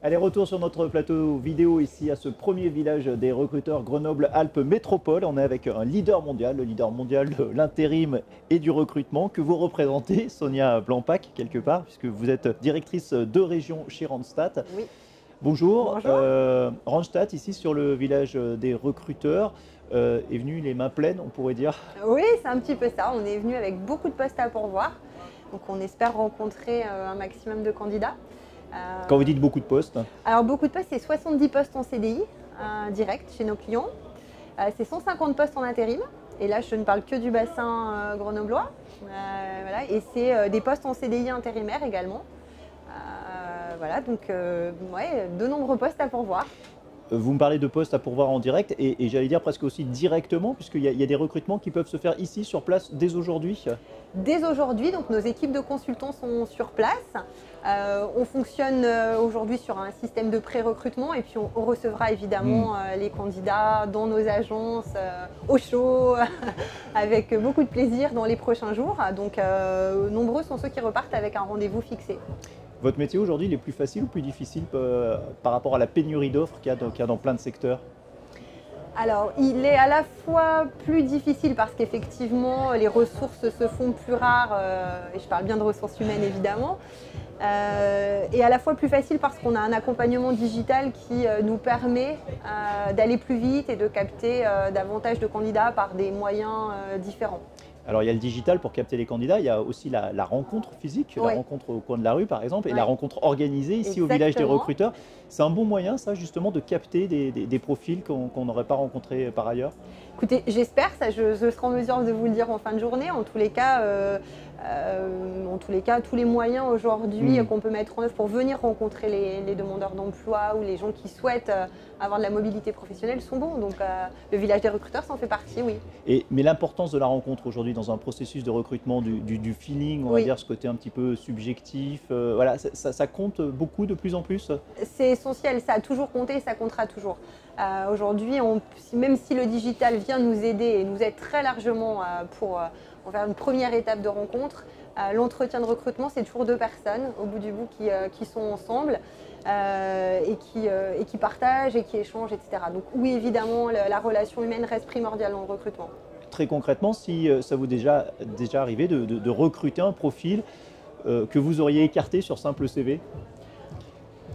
Allez, retour sur notre plateau vidéo ici à ce premier village des recruteurs Grenoble-Alpes Métropole. On est avec un leader mondial, le leader mondial de l'intérim et du recrutement que vous représentez, Sonia Blampac, quelque part, puisque vous êtes directrice de région chez Randstad. Oui, Bonjour, bonjour. Randstad, ici sur le village des recruteurs, est venu les mains pleines, on pourrait dire. Oui, c'est un petit peu ça. On est venu avec beaucoup de postes à pourvoir. Donc on espère rencontrer un maximum de candidats. Quand vous dites beaucoup de postes, Alors beaucoup de postes, c'est 70 postes en CDI direct chez nos clients. C'est 150 postes en intérim. Et là, je ne parle que du bassin grenoblois. Voilà. Et c'est des postes en CDI intérimaires également. Voilà, donc ouais, de nombreux postes à pourvoir. vous me parlez de postes à pourvoir en direct et j'allais dire presque aussi directement, puisqu'il y a des recrutements qui peuvent se faire ici sur place dès aujourd'hui. Dès aujourd'hui, donc nos équipes de consultants sont sur place. On fonctionne aujourd'hui sur un système de pré-recrutement et puis on recevra évidemment les candidats dans nos agences au chaud avec beaucoup de plaisir dans les prochains jours. Donc nombreux sont ceux qui repartent avec un rendez-vous fixé. Votre métier aujourd'hui, il est plus facile ou plus difficile par rapport à la pénurie d'offres qu'il y a dans plein de secteurs? Alors, il est à la fois plus difficile parce qu'effectivement, les ressources se font plus rares, et je parle bien de ressources humaines évidemment, et à la fois plus facile parce qu'on a un accompagnement digital qui nous permet d'aller plus vite et de capter davantage de candidats par des moyens différents. Alors il y a le digital pour capter les candidats, il y a aussi la rencontre physique, la Oui, rencontre au coin de la rue par exemple, et la ouais, rencontre organisée ici au village des exactement. recruteurs. C'est un bon moyen ça justement de capter des profils qu'on n'aurait pas rencontrés par ailleurs. Écoutez, j'espère, ça je serai en mesure de vous le dire en fin de journée. En tous les cas, tous les moyens aujourd'hui qu'on peut mettre en œuvre pour venir rencontrer les demandeurs d'emploi ou les gens qui souhaitent avoir de la mobilité professionnelle sont bons. Donc le village des recruteurs s'en fait partie, oui. Mais l'importance de la rencontre aujourd'hui dans un processus de recrutement, du feeling, on va Oui, dire ce côté un petit peu subjectif, voilà, ça compte beaucoup de plus en plus. c'est essentiel, ça a toujours compté et ça comptera toujours. Aujourd'hui, même si le digital vient nous aider et nous aide très largement pour en faire une première étape de rencontre, l'entretien de recrutement, c'est toujours deux personnes au bout du bout qui sont ensemble et qui partagent et qui échangent, etc. Donc oui, évidemment, la relation humaine reste primordiale dans le recrutement. Très concrètement, si ça vous est déjà arrivé de recruter un profil que vous auriez écarté sur simple CV,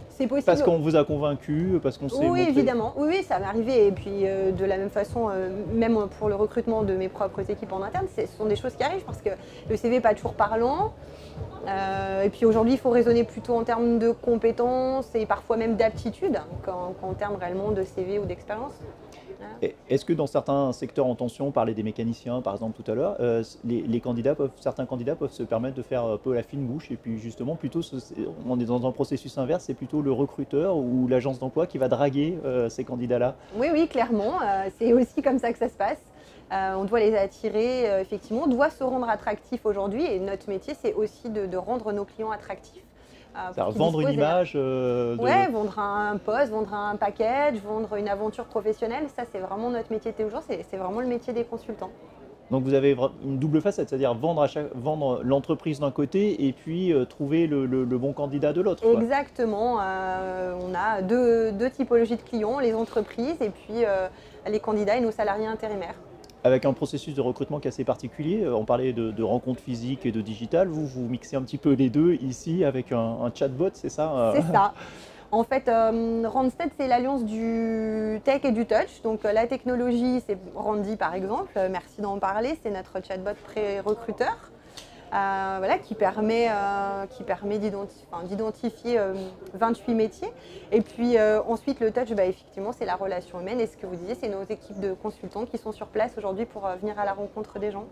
C'est parce possible. qu'on vous a convaincu, parce qu'on s'est Oui, montré. évidemment. Oui, oui, ça m'est arrivé. Et puis, de la même façon, même pour le recrutement de mes propres équipes en interne, ce sont des choses qui arrivent parce que le CV n'est pas toujours parlant. Et puis aujourd'hui, il faut raisonner plutôt en termes de compétences et parfois même d'aptitudes qu'en termes réellement de CV ou d'expérience. Voilà. Est-ce que dans certains secteurs en tension, on parlait des mécaniciens par exemple tout à l'heure, certains candidats peuvent se permettre de faire un peu la fine bouche et puis justement plutôt, on est dans un processus inverse, c'est plutôt le recruteur ou l'agence d'emploi qui va draguer ces candidats-là? Oui, oui, clairement. C'est aussi comme ça que ça se passe. On doit les attirer, effectivement. On doit se rendre attractif aujourd'hui et notre métier, c'est aussi de rendre nos clients attractifs. Pour C'est-à-dire qu'ils vendre une disposent image Ouais, vendre un poste, vendre un package, vendre une aventure professionnelle, ça c'est vraiment notre métier de tous les jours, c'est vraiment le métier des consultants. Donc vous avez une double facette, c'est-à-dire vendre l'entreprise d'un côté et puis trouver le bon candidat de l'autre, quoi. Exactement, on a deux typologies de clients, les entreprises et puis les candidats et nos salariés intérimaires. Avec un processus de recrutement qui est assez particulier, on parlait de rencontres physiques et de digital, vous mixez un petit peu les deux ici avec un chatbot, c'est ça? C'est ça. En fait, Randstad, c'est l'alliance du tech et du touch. Donc, la technologie, c'est Randy, par exemple. Merci d'en parler. C'est notre chatbot pré-recruteur. Voilà, qui permet d'identifier 28 métiers. Et puis ensuite, le touch, effectivement, c'est la relation humaine. Et ce que vous disiez, c'est nos équipes de consultants qui sont sur place aujourd'hui pour venir à la rencontre des gens.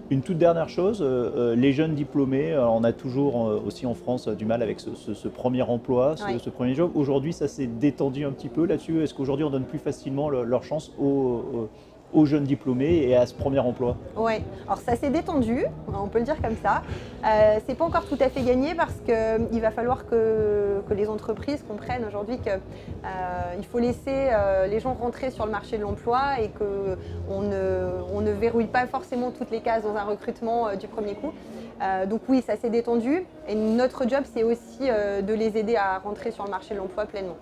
Une toute dernière chose, les jeunes diplômés, on a toujours aussi en France du mal avec ce premier emploi, Oui. ce premier job. Aujourd'hui, ça s'est détendu un petit peu là-dessus. Est-ce qu'aujourd'hui, on donne plus facilement leur chance aux jeunes diplômés et à ce premier emploi? Ouais, alors ça s'est détendu, on peut le dire comme ça. C'est pas encore tout à fait gagné parce qu'il va falloir que les entreprises comprennent aujourd'hui qu'il faut laisser les gens rentrer sur le marché de l'emploi et qu'on ne verrouille pas forcément toutes les cases dans un recrutement du premier coup. Donc oui, ça s'est détendu. Et notre job, c'est aussi de les aider à rentrer sur le marché de l'emploi pleinement.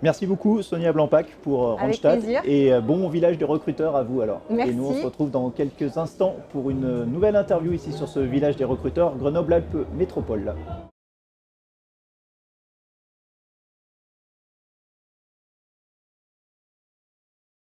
Merci beaucoup Sonia Blampac pour Avec Randstad plaisir. et bon village des recruteurs à vous alors. Merci. Et nous on se retrouve dans quelques instants pour une nouvelle interview ici sur ce village des recruteurs Grenoble-Alpes Métropole.